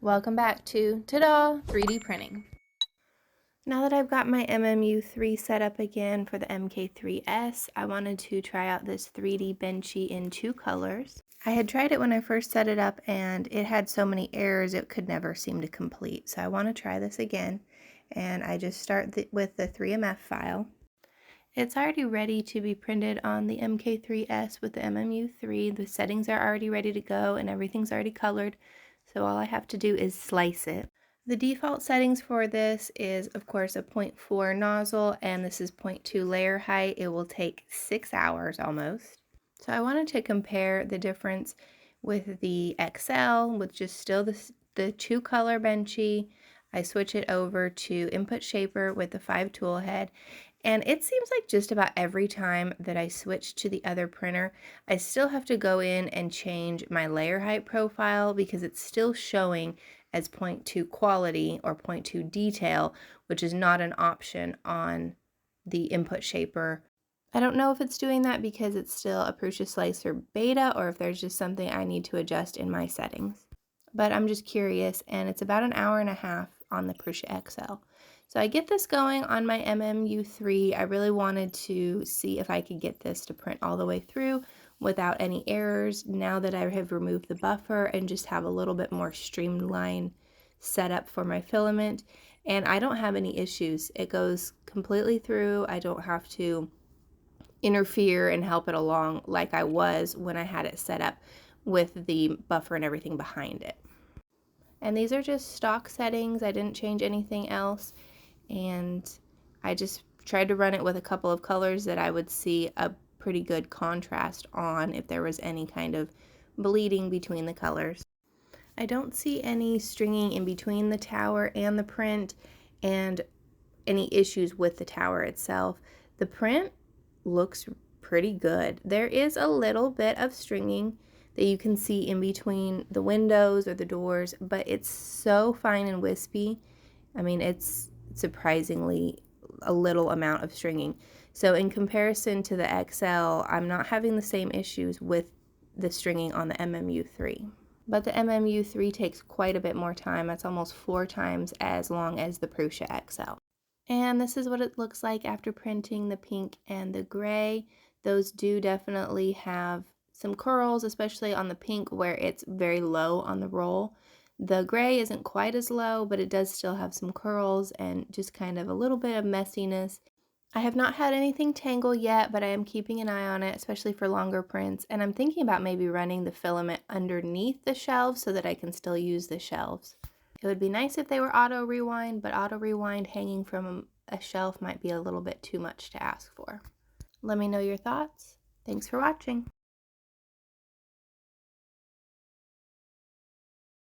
Welcome back to ta-da 3D printing. Now that I've got my MMU3 set up again for the MK3S, I wanted to try out this 3D Benchy in 2 colors. I had tried it when I first set it up and it had so many errors it could never seem to complete. So I want to try this again, and I just start with the 3MF file. It's already ready to be printed on the MK3S with the MMU3. The settings are already ready to go and everything's already colored, so all I have to do is slice it. The default settings for this is, of course, a 0.4 nozzle, and this is 0.2 layer height. It will take 6 hours almost. So I wanted to compare the difference with the XL, with just still the 2-color Benchy. I switch it over to Input Shaper with the 5 tool head, and it seems like just about every time that I switch to the other printer, I still have to go in and change my layer height profile because it's still showing as 0.2 quality or 0.2 detail, which is not an option on the Input Shaper. I don't know if it's doing that because it's still a Prusa Slicer beta or if there's just something I need to adjust in my settings. But I'm just curious, and it's about an hour and a half on the Prusa XL. So I get this going on my MMU3. I really wanted to see if I could get this to print all the way through without any errors now that I have removed the buffer and just have a little bit more streamlined setup for my filament. And I don't have any issues. It goes completely through. I don't have to interfere and help it along like I was when I had it set up with the buffer and everything behind it. And these are just stock settings. I didn't change anything else, and I just tried to run it with a couple of colors that I would see a pretty good contrast on if there was any kind of bleeding between the colors. I don't see any stringing in between the tower and the print and any issues with the tower itself. The print looks pretty good. There is a little bit of stringing that you can see in between the windows or the doors, but it's so fine and wispy. I mean, it's surprisingly a little amount of stringing. So in comparison to the XL, I'm not having the same issues with the stringing on the MMU3. But the MMU3 takes quite a bit more time. That's almost 4 times as long as the Prusa XL. And this is what it looks like after printing the pink and the gray. Those do definitely have some curls, especially on the pink where it's very low on the roll. The gray isn't quite as low, but it does still have some curls and just kind of a little bit of messiness. I have not had anything tangle yet, but I am keeping an eye on it, especially for longer prints. And I'm thinking about maybe running the filament underneath the shelves so that I can still use the shelves. It would be nice if they were auto rewind, but auto rewind hanging from a shelf might be a little bit too much to ask for. Let me know your thoughts. Thanks for watching.